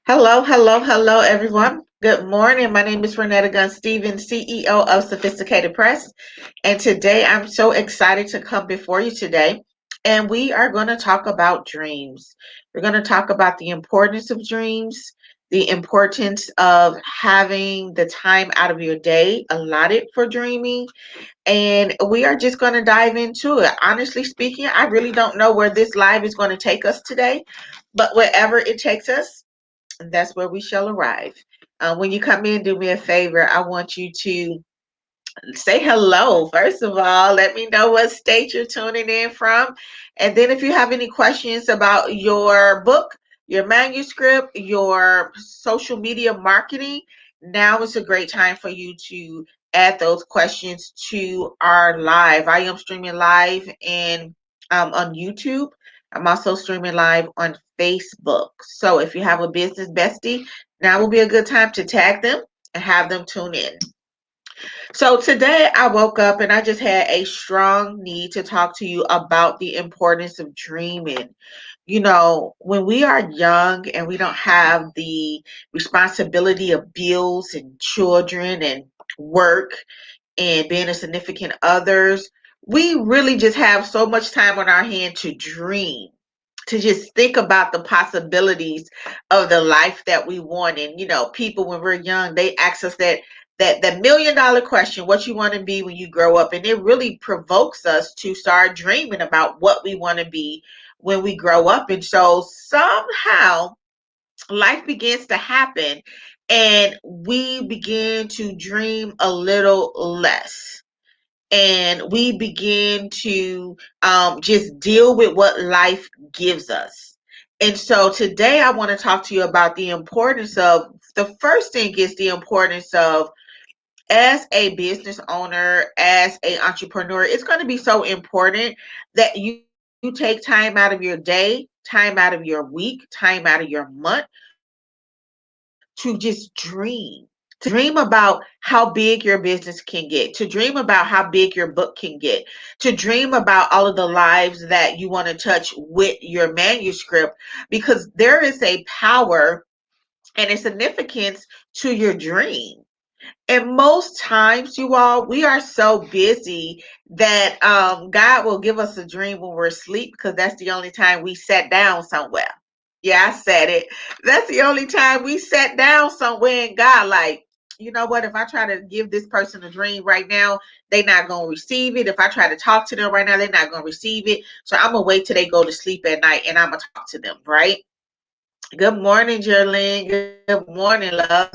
Hello, hello, hello, everyone. Good morning. My name is Renetta Gunn Stevens, CEO of Sophisticated Press. And today I'm so excited to come before you today. And we are going to talk about dreams. We're going to talk about the importance of dreams, the importance of having the time out of your day allotted for dreaming. And we are just going to dive into it. Honestly speaking, I really don't know where this live is going to take us today, but wherever it takes us, and that's where we shall arrive. When you come in, do me a favor. I want you to say hello. First of all, let me know what state you're tuning in from. And then if you have any questions about your book, your manuscript, your social media marketing, now is a great time for you to add those questions to our live. I am streaming live and on YouTube. I'm also streaming live on Facebook. So if you have a business bestie, now will be a good time to tag them and have them tune in. So today I woke up and I just had a strong need to talk to you about the importance of dreaming. You know, when we are young and we don't have the responsibility of bills and children and work and being a significant others, we really just have so much time on our hand to dream, to just think about the possibilities of the life that we want. And people when we're young, they ask us that $1 million question, what you want to be when you grow up. And it really provokes us to start dreaming about what we want to be when we grow up. And so somehow life begins to happen and we begin to dream a little less, and we begin to just deal with what life gives us. And so today I want to talk to you about the importance of, the first thing is the importance of, as a business owner, as an entrepreneur, it's going to be so important that you take time out of your day, time out of your week, time out of your month to just dream. To dream about how big your business can get, to dream about how big your book can get, to dream about all of the lives that you want to touch with your manuscript, because there is a power and a significance to your dream. And most times, you all, we are so busy that God will give us a dream when we're asleep, because that's the only time we sat down somewhere. Yeah, I said it. That's the only time we sat down somewhere and God, like, you know what? If I try to give this person a dream right now, they're not going to receive it. If I try to talk to them right now, they're not going to receive it. So I'm going to wait till they go to sleep at night and I'm going to talk to them, right? Good morning, Jerlyn. Good morning, love.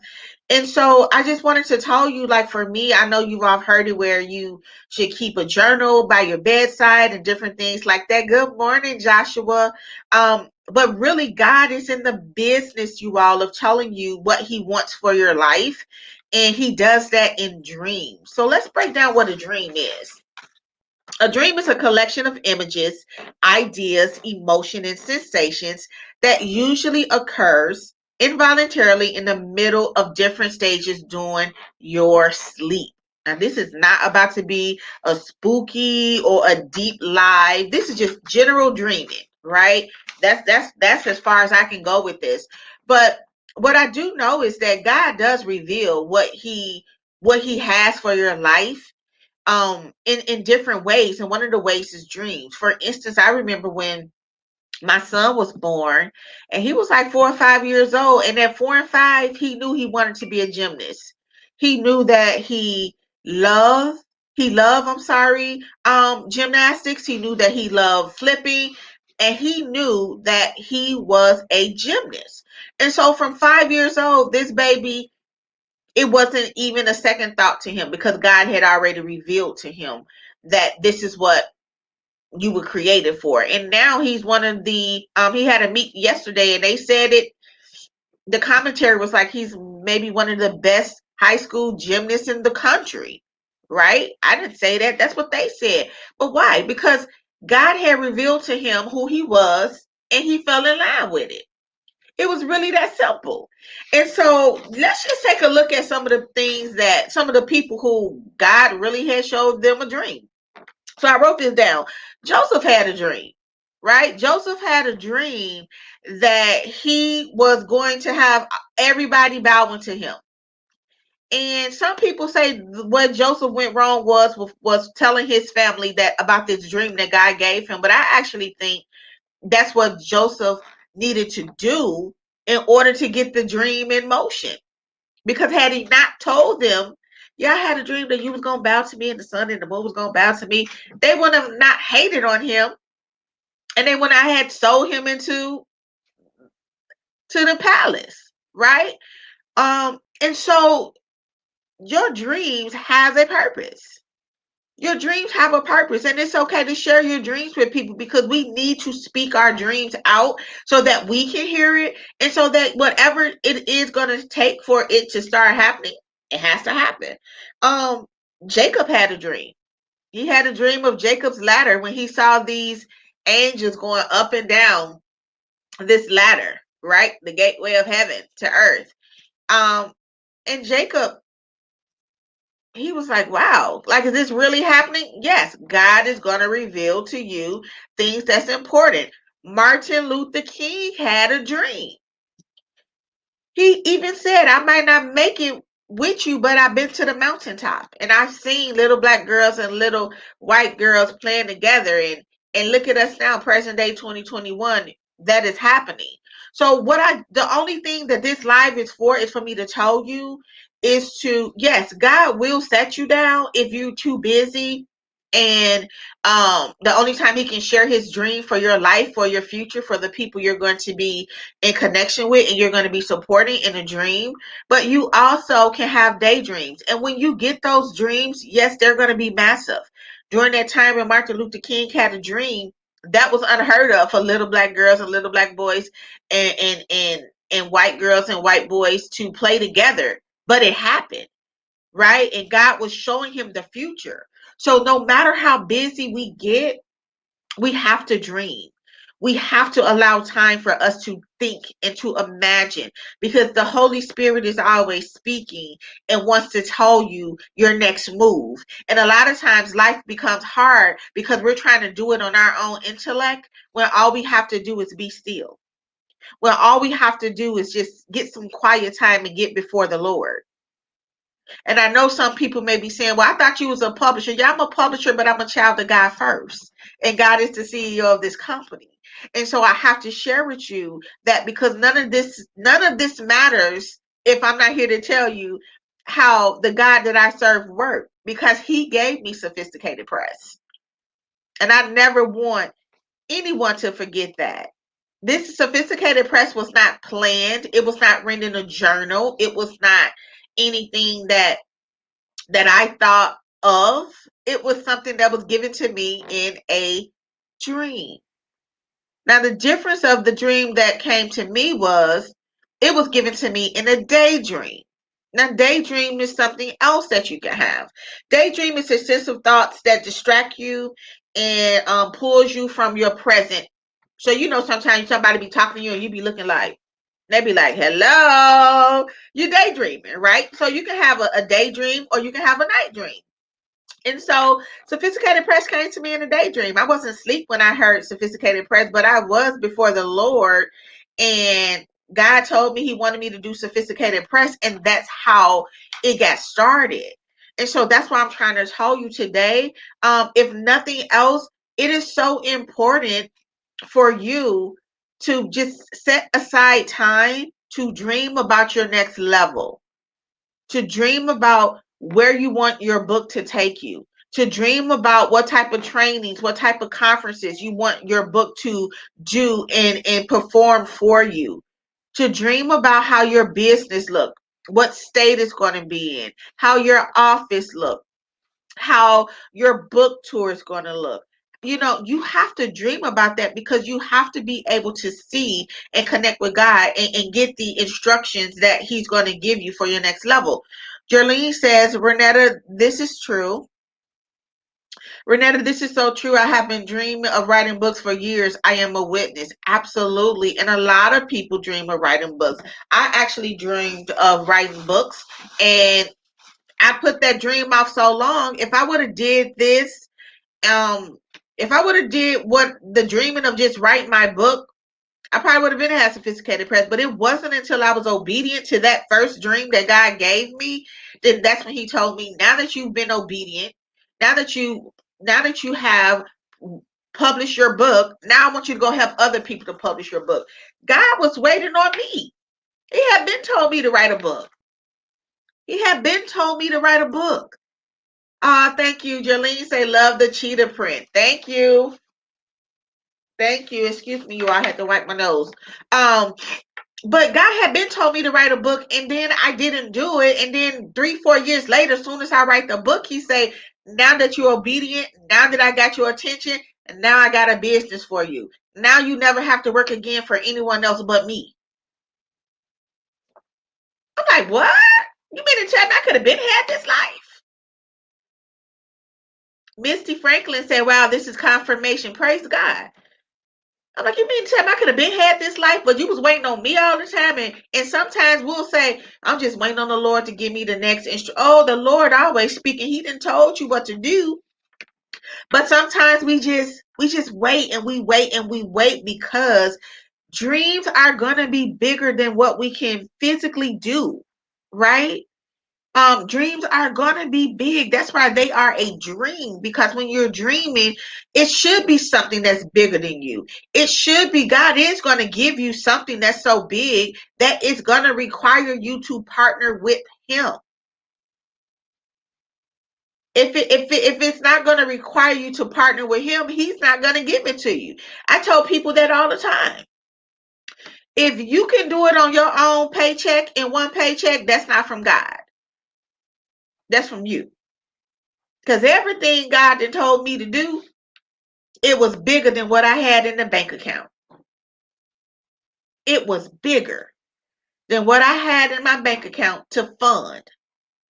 And so I just wanted to tell you, like, for me, I know you've all heard it where you should keep a journal by your bedside and different things like that. Good morning, Joshua. But really, God is in the business, you all, of telling you what He wants for your life. And He does that in dreams. So let's break down what a dream is. A dream is a collection of images, ideas, emotion, and sensations that usually occurs involuntarily in the middle of different stages during your sleep. Now, this is not about to be a spooky or a deep live. This is just general dreaming, right? That's as far as I can go with this. But what I do know is that God does reveal what he has for your life in different ways, and one of the ways is dreams. For instance, I remember when my son was born and he was like 4 or 5 years old, and at 4 and 5 he knew he wanted to be a gymnast. He knew that he loved gymnastics. He knew that he loved flipping, and he knew that he was a gymnast. And so from 5 years old, this baby, it wasn't even a second thought to him, because God had already revealed to him that this is what you were created for. And now he's one of the he had a meet yesterday and they said it, the commentary was like he's maybe one of the best high school gymnasts in the country, right? I didn't say that. That's what they said. But why? Because God had revealed to him who he was and he fell in line with it. It was really that simple. And so let's just take a look at some of the things that some of the people who God really had showed them a dream. So I wrote this down. Joseph had a dream. right? Joseph had a dream that he was going to have everybody bowing to him. And some people say what Joseph went wrong was telling his family that about this dream that God gave him. But I actually think that's what Joseph needed to do in order to get the dream in motion. Because had he not told them, yeah, I had a dream that you was gonna bow to me and the sun and the moon was gonna bow to me, they would have not hated on him, and they would have had sold him into to the palace, right? And so your dreams has a purpose. Your dreams have a purpose, and it's okay to share your dreams with people because we need to speak our dreams out so that we can hear it, and so that whatever it is going to take for it to start happening, it has to happen. Um, Jacob had a dream. He had a dream of Jacob's ladder when he saw these angels going up and down this ladder, right? The gateway of heaven to earth. Um, and Jacob, he was like, wow, like, is this really happening? Yes, God is going to reveal to you things that's important. Martin Luther King had a dream. He even said, I might not make it with you, but I've been to the mountaintop and I've seen little black girls and little white girls playing together. And look at us now, present day 2021, that is happening. So the only thing that this live is for me to tell you is to, yes, God will set you down if you're too busy. And the only time he can share his dream for your life, for your future, for the people you're going to be in connection with and you're going to be supporting in a dream. But you also can have daydreams, and when you get those dreams, yes, they're going to be massive. During that time when Martin Luther King had a dream, that was unheard of for little black girls and little black boys and white girls and white boys to play together, but it happened, right? And God was showing him the future. So no matter how busy we get, we have to dream. We have to allow time for us to think and to imagine, because the Holy Spirit is always speaking and wants to tell you your next move. And a lot of times life becomes hard because we're trying to do it on our own intellect, when all we have to do is be still. When all we have to do is just get some quiet time and get before the Lord. And I know some people may be saying, well, I thought you was a publisher. Yeah, I'm a publisher, but I'm a child of God first. And God is the CEO of this company. And so I have to share with you that, because none of this matters if I'm not here to tell you how the God that I serve worked, because he gave me Sophisticated Press. And I never want anyone to forget that. This Sophisticated Press was not planned. It was not written in a journal. It was not anything that I thought of. It was something that was given to me in a dream. Now, the difference of the dream that came to me was it was given to me in a daydream. Now, daydream is something else that you can have. Daydream is a sense of thoughts that distract you and pulls you from your present. So, sometimes somebody be talking to you and you be looking like, they be like, hello, you daydreaming, right? So you can have a daydream or you can have a night dream. And so Sophisticated Press came to me in a daydream. I wasn't asleep when I heard Sophisticated Press, but I was before the Lord, and God told me he wanted me to do Sophisticated Press, and that's how it got started. And so that's why I'm trying to tell you today, if nothing else, it is so important for you to just set aside time to dream about your next level, to dream about where you want your book to take you, to dream about what type of trainings, what type of conferences you want your book to do and perform for you, to dream about how your business look, what state it's going to be in, how your office look, how your book tour is going to look. You have to dream about that, because you have to be able to see and connect with God and get the instructions that he's going to give you for your next level. Jerlene says, Renetta, this is true. Renetta, this is so true. I have been dreaming of writing books for years. I am a witness. Absolutely. And a lot of people dream of writing books. I actually dreamed of writing books, and I put that dream off so long. If I would have did this, If I would have did what the dreaming of just writing my book, I probably would have been had sophisticated press. But it wasn't until I was obedient to that first dream that God gave me, then that's when He told me, now that you've been obedient, now that you have published your book, now I want you to go help other people to publish your book. God was waiting on me. He had been told me to write a book. He had been told me to write a book. Thank you. Jolene say love the cheetah print. Thank you. Thank you. Excuse me, you all, I had to wipe my nose. But God had been told me to write a book, and then I didn't do it. And then 3-4 years later, as soon as I write the book, He say, now that you're obedient, now that I got your attention, and now I got a business for you. Now you never have to work again for anyone else but me. I'm like, what? You mean to tell me I could have been had this life? Misty Franklin said, wow, this is confirmation. Praise God. I'm like, you mean to tell me I could have been had this life, but you was waiting on me all the time? And sometimes we'll say, I'm just waiting on the Lord to give me the next instruction. Oh, the Lord always speaking. He didn't told you what to do. But sometimes we just wait and we wait and we wait because dreams are gonna be bigger than what we can physically do, right? Dreams are gonna be big. That's why they are a dream, because when you're dreaming, it should be something that's bigger than you. It should be, God is gonna give you something that's so big that it's gonna require you to partner with Him. If it's not gonna require you to partner with Him, He's not gonna give it to you. I tell people that all the time. If you can do it on your own paycheck, in one paycheck, that's not from God. That's from you. Because everything God had told me to do, it was bigger than what I had in the bank account. It was bigger than what I had in my bank account to fund.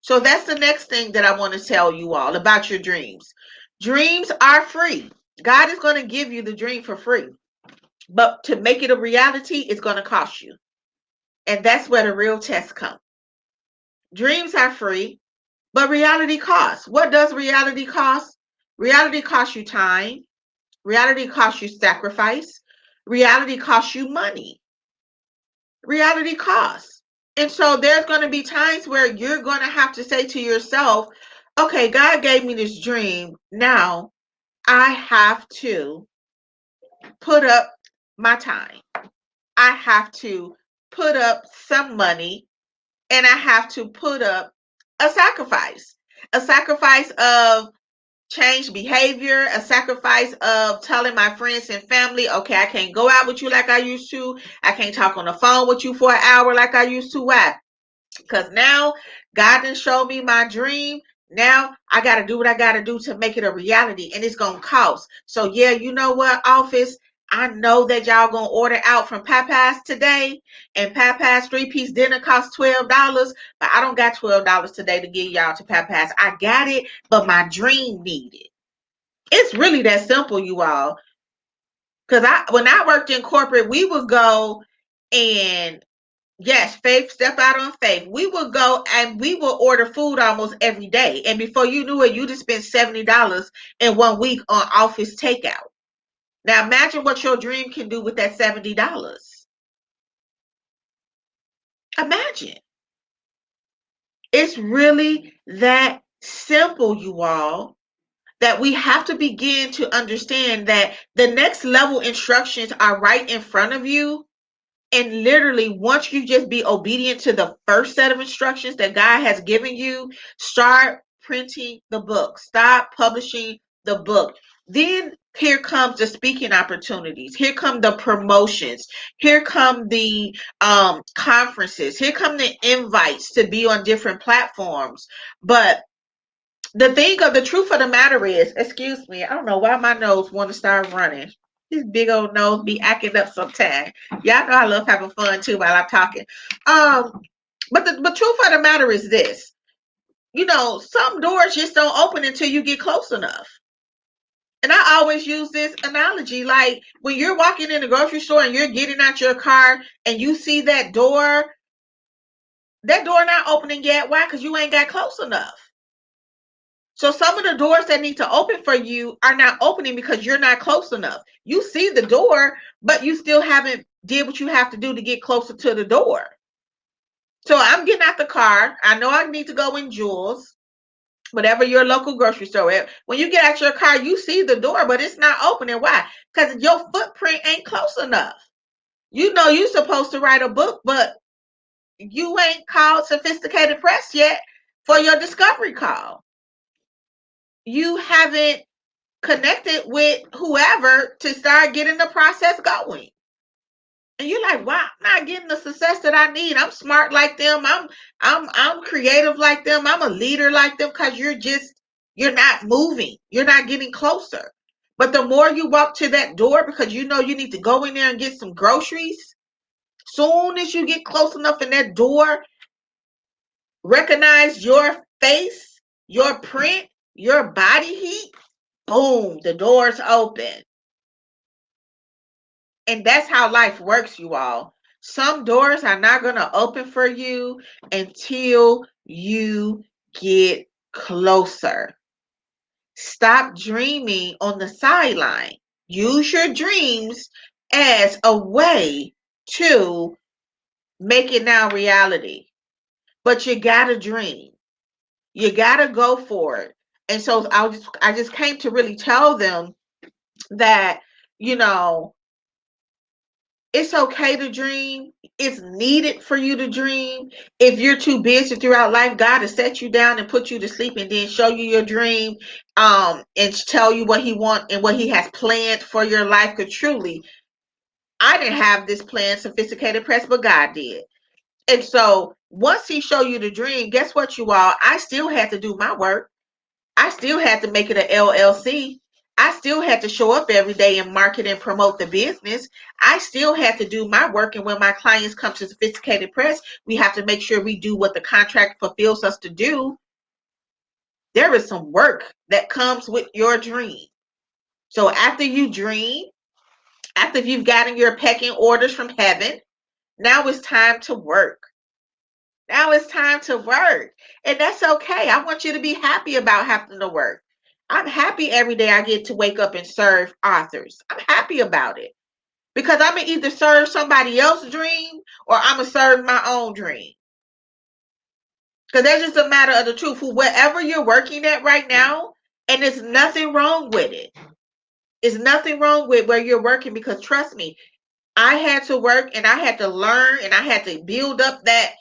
So that's the next thing that I want to tell you all about your dreams. Dreams are free. God is going to give you the dream for free. But to make it a reality, it's going to cost you. And that's where the real test comes. Dreams are free, but reality costs. What does reality cost? Reality costs you time. Reality costs you sacrifice. Reality costs you money. Reality costs. And so there's going to be times where you're going to have to say to yourself, okay, God gave me this dream. Now I have to put up my time. I have to put up some money, and I have to put up a sacrifice. A sacrifice of change behavior, a sacrifice of telling my friends and family, okay, I can't go out with you like I used to. I can't talk on the phone with you for an hour like I used to. Why? Because now God didn't show me my dream. Now I got to do what I got to do to make it a reality, and it's going to cost. So yeah, you know what, office? I know that y'all going to order out from Popeyes today, and Popeyes 3-piece dinner costs $12, but I don't got $12 today to give y'all to Popeyes. I got it, but my dream needed. It's really that simple, you all. Because when I worked in corporate, we would go and yes, faith, step out on faith. We would go and we would order food almost every day. And before you knew it, you just spent $70 in 1 week on office takeout. Now imagine what your dream can do with that $70. Imagine. It's really that simple, you all, that we have to begin to understand that the next level instructions are right in front of you. And literally, once you just be obedient to the first set of instructions that God has given you, start printing the book, stop publishing the book. Then here comes the speaking opportunities. Here come the promotions. Here come the conferences. Here come the invites to be on different platforms. But the truth of the matter is, excuse me, I don't know why my nose want to start running. This big old nose be acting up sometimes. Y'all know I love having fun too while I'm talking. But the truth of the matter is this. You know, some doors just don't open until you get close enough. And I always use this analogy, like when you're walking in the grocery store and you're getting out your car and you see that door not opening yet. Why? Because you ain't got close enough. So some of the doors that need to open for you are not opening because you're not close enough. You see the door, but you still haven't did what you have to do to get closer to the door. So I'm getting out the car. I know I need to go in Jewel's, whatever your local grocery store is. When you get out your car, you see the door, but it's not opening. Why? Because your footprint ain't close enough. You know you're supposed to write a book, but you ain't called Sophisticated Press yet for your discovery call. You haven't connected with whoever to start getting the process going. And you're like, wow, I'm not getting the success that I need. I'm smart like them. I'm creative like them. I'm a leader like them, because you're not moving. You're not getting closer. But the more you walk to that door, because you know you need to go in there and get some groceries, soon as you get close enough in that door, recognize your face, your print, your body heat, boom, the door's open. And that's how life works, you all. Some doors are not going to open for you until you get closer. Stop dreaming on the sideline. Use your dreams as a way to make it now reality. But you got to dream. You got to go for it. And so I just came to really tell them that, you know, it's okay to dream. It's needed for you to dream. If you're too busy throughout life, God has set you down and put you to sleep and then show you your dream, and tell you what he wants and what he has planned for your life. Because truly, I didn't have this plan, Sophisticated Press, but God did. And so once he showed you the dream, guess what, you all? I still had to do my work. I still had to make it an LLC. I still had to show up every day and market and promote the business. I still had to do my work. And when my clients come to Sophisticated Press, we have to make sure we do what the contract fulfills us to do. There is some work that comes with your dream. So after you dream, after you've gotten your pecking orders from heaven, now it's time to work. Now it's time to work. And that's okay. I want you to be happy about having to work. I'm happy every day I get to wake up and serve authors. I'm happy about it, because I'm going to either serve somebody else's dream or I'm going to serve my own dream. Because that's just a matter of the truth. Wherever you're working at right now, and there's nothing wrong with it. There's nothing wrong with where you're working, because trust me, I had to work and I had to learn and I had to build up that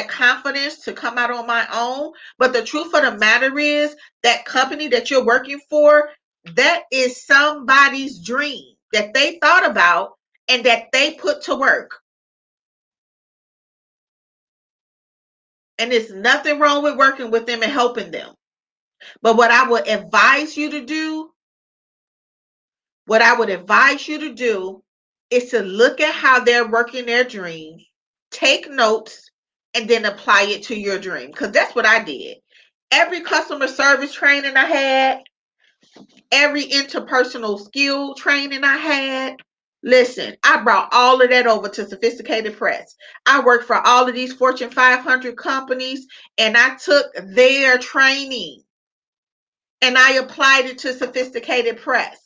confidence to come out on my own. But the truth of the matter is, that company that you're working for, that is somebody's dream that they thought about and that they put to work. And there's nothing wrong with working with them and helping them. But what I would advise you to do, is to look at how they're working their dream, take notes, and then apply it to your dream. Because that's what I did. Every customer service training I had, every interpersonal skill training I had, listen, I brought all of that over to Sophisticated Press. I worked for all of these Fortune 500 companies, and I took their training and I applied it to Sophisticated Press.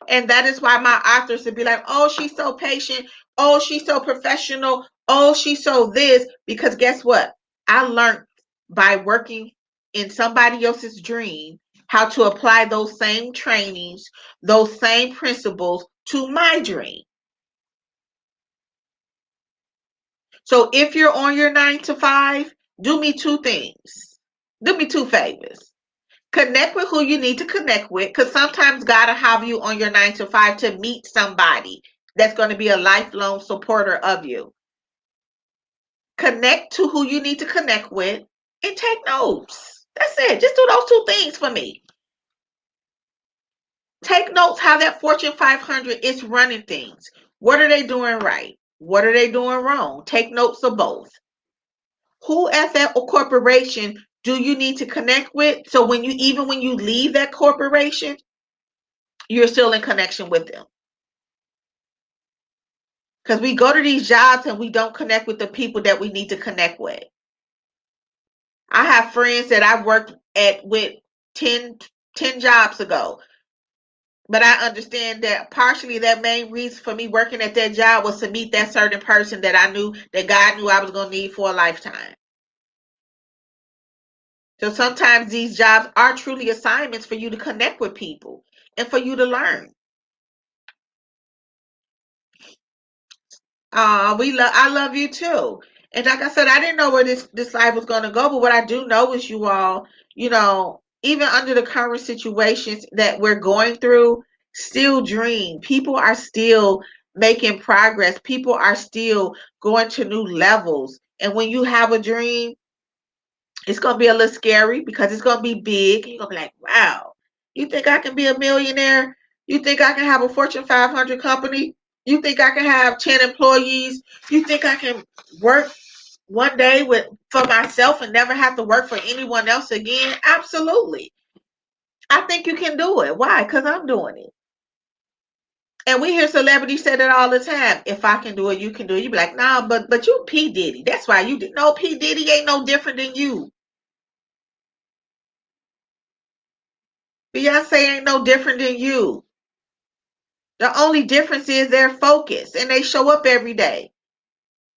And that is why my authors would be like, oh, she's so patient. Oh, she's so professional. Oh, she's so this. Because guess what? I learned by working in somebody else's dream how to apply those same trainings, those same principles to my dream. So if you're on your 9 to 5, do me two things. Do me two favors. Connect with who you need to connect with, because sometimes God will have you on your 9 to 5 to meet somebody that's going to be a lifelong supporter of you. Connect to who you need to connect with and take notes. That's it. Just do those two things for me. Take notes how that Fortune 500 is running things. What are they doing right? What are they doing wrong? Take notes of both. Who at that corporation do you need to connect with? So when you leave that corporation, you're still in connection with them. Because we go to these jobs and we don't connect with the people that we need to connect with. I have friends that I've worked with 10 jobs ago. But I understand that partially that main reason for me working at that job was to meet that certain person that I knew, that God knew I was going to need for a lifetime. So sometimes these jobs are truly assignments for you to connect with people and for you to learn. I love you too. And like I said, I didn't know where this life was going to go, but what I do know is you all, even under the current situations that we're going through, still dream. People are still making progress. People are still going to new levels. And when you have a dream, it's gonna be a little scary because it's gonna be big. You're gonna be like, wow, you think I can be a millionaire? You think I can have a Fortune 500 company? You think I can have 10 employees? You think I can work one day for myself and never have to work for anyone else again? Absolutely. I think you can do it. Why? Because I'm doing it. And we hear celebrities say that all the time. If I can do it, you can do it. You be like, nah, but you P. Diddy. That's why you did. No, P. Diddy ain't no different than you. Beyonce ain't no different than you. The only difference is they're focused and they show up every day.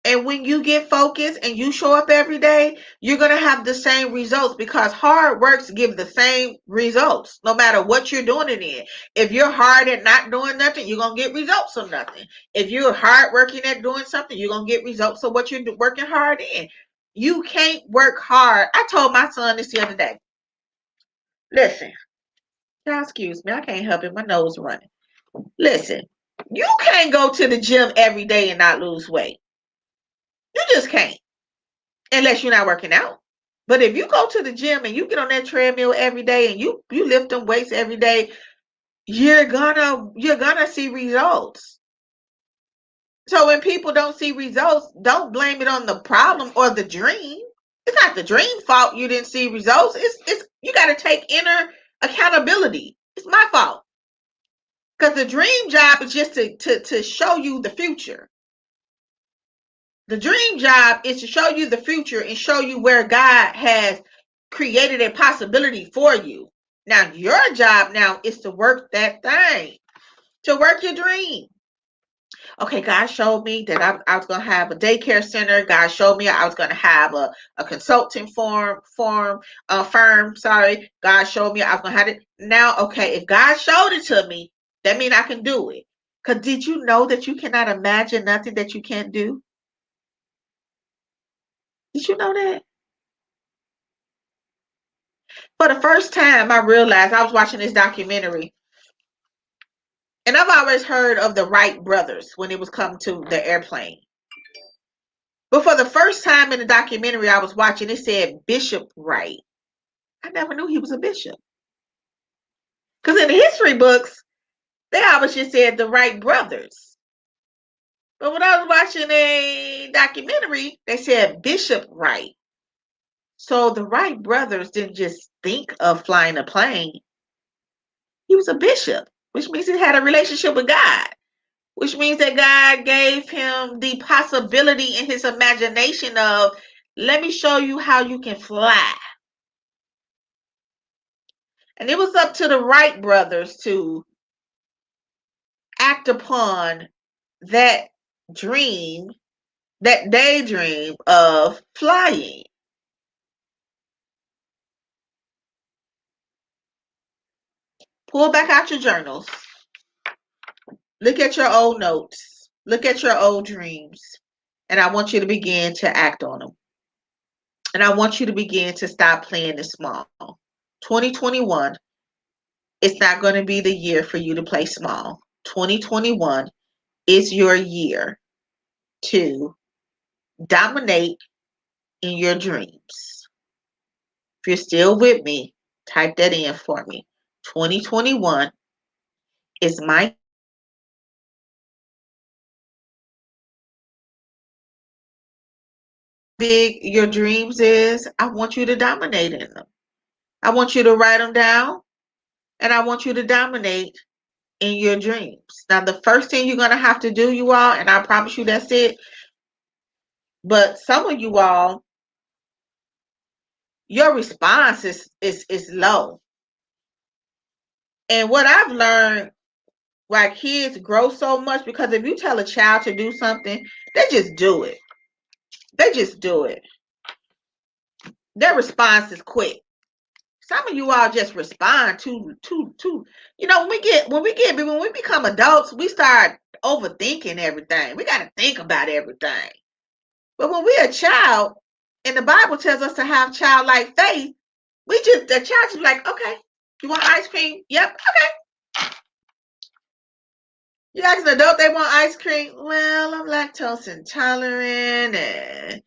And when you get focused and you show up every day, you're going to have the same results because hard works give the same results no matter what you're doing it in. If you're hard at not doing nothing, you're going to get results of nothing. If you're hard working at doing something, you're going to get results of what you're working hard in. You can't work hard. I told my son this the other day. Listen, now excuse me, I can't help it. My nose running. Listen, you can't go to the gym every day and not lose weight. You just can't unless you're not working out. But if you go to the gym and you get on that treadmill every day and you lift them weights every day, you're gonna see results. So when people don't see results, don't blame it on the problem or the dream. It's not the dream fault you didn't see results. It's you got to take inner accountability. It's my fault because the dream job is just to show you the future. The dream job is to show you the future and show you where God has created a possibility for you. Now, your job now is to work that thing, to work your dream. Okay, God showed me that I was going to have a daycare center. God showed me I was going to have a consulting firm. Sorry. God showed me I was going to have it. Now, okay, if God showed it to me, that means I can do it. Because did you know that you cannot imagine nothing that you can't do? Did you know that? For the first time, I realized I was watching this documentary, and I've always heard of the Wright brothers when it was come to the airplane. But for the first time in the documentary I was watching, it said Bishop Wright. I never knew he was a bishop. Because in the history books, they always just said the Wright brothers. But when I was watching a documentary, they said Bishop Wright. So the Wright brothers didn't just think of flying a plane. He was a bishop, which means he had a relationship with God. Which means that God gave him the possibility in his imagination of, let me show you how you can fly. And it was up to the Wright brothers to act upon that dream, that daydream of flying. Pull back out your journals. Look at your old notes. Look at your old dreams. And I want you to begin to act on them. And I want you to begin to stop playing it small. 2021, it's not going to be the year for you to play small. 2021 is your year to dominate in your dreams. If you're still with me, type that in for me. 2021 is my big your dreams is. I want you to dominate in them. I want you to write them down and I want you to dominate in your dreams. Now, the first thing you're going to have to do, you all, and I promise you that's it, but some of you all, your response is low. And what I've learned, why kids grow so much, because if you tell a child to do something, they just do it. They just do it. Their response is quick. Some of you all just respond to when we become adults, we start overthinking everything. We got to think about everything. But when we're a child, and the Bible tells us to have childlike faith, the child just be like, okay, you want ice cream? Yep, okay. You ask an adult they want ice cream? Well, I'm lactose intolerant and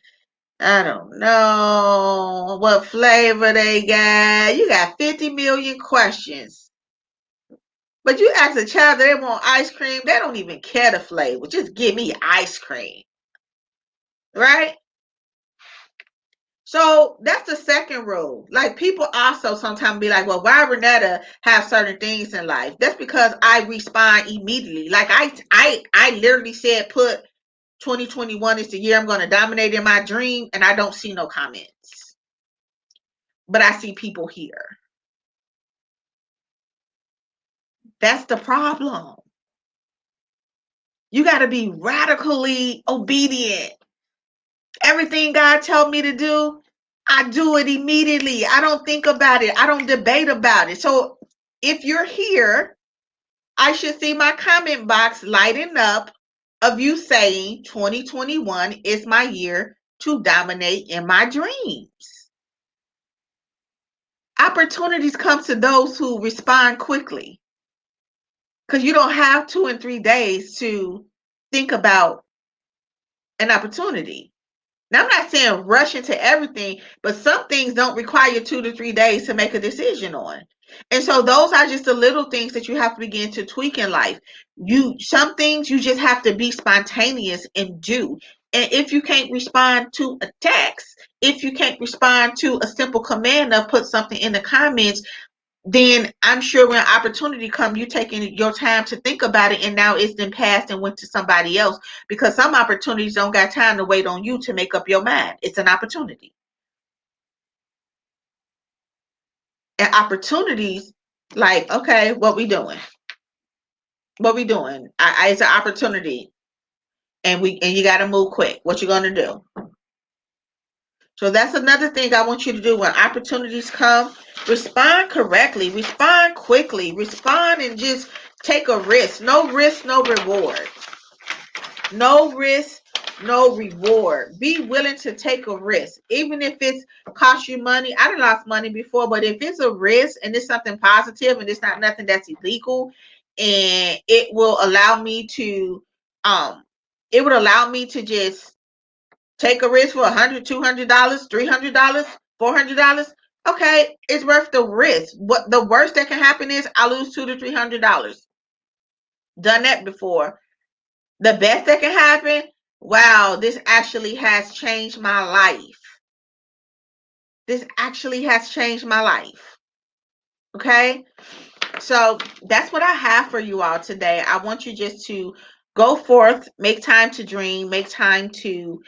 I don't know what flavor they got. You got 50 million questions. But you ask a child they want ice cream, they don't even care the flavor. Just give me ice cream. Right? So that's the second rule. Like, people also sometimes be like, well, why Renetta have certain things in life? That's because I respond immediately. Like I literally said, put 2021 is the year I'm going to dominate in my dream, and I don't see no comments. But I see people here. That's the problem. You got to be radically obedient. Everything God told me to do, I do it immediately. I don't think about it. I don't debate about it. So if you're here, I should see my comment box lighting up of you saying 2021 is my year to dominate in my dreams. Opportunities come to those who respond quickly, because you don't have 2 and 3 days to think about an opportunity. Now, I'm not saying rush into everything, but some things don't require 2 to 3 days to make a decision on. And so those are just the little things that you have to begin to tweak in life. Some things you just have to be spontaneous and do. And if you can't respond to a text, if you can't respond to a simple command of put something in the comments, then I'm sure when opportunity comes, you taking your time to think about it, and now it's been passed and went to somebody else, because some opportunities don't got time to wait on you to make up your mind. It's an opportunity. And opportunities, like, okay, what we doing? What we doing? It's an opportunity, and you got to move quick. What you gonna do? So that's another thing I want you to do when opportunities come. Respond correctly, respond quickly, respond and just take a risk. No risk, no reward. No risk, no reward. Be willing to take a risk. Even if it's cost you money. I done lost money before, but if it's a risk and it's something positive and it's not nothing that's illegal, and it will allow me to just take a risk for $100, $200, $300, $400. Okay, it's worth the risk. What the worst that can happen is I lose $200 to $300. Done that before. The best that can happen, wow, this actually has changed my life. This actually has changed my life. Okay? So that's what I have for you all today. I want you just to go forth, make time to dream, make time to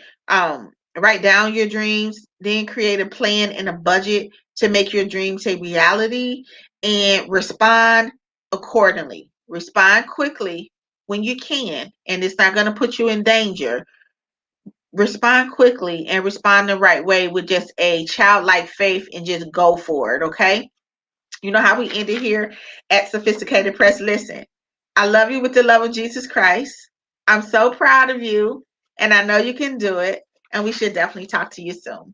write down your dreams, then create a plan and a budget to make your dreams a reality, and respond accordingly. Respond quickly when you can, and it's not going to put you in danger. Respond quickly and respond the right way with just a childlike faith, and just go for it, okay? You know how we end it here at Sophisticated Press. Listen, I love you with the love of Jesus Christ. I'm so proud of you, and I know you can do it, and we should definitely talk to you soon.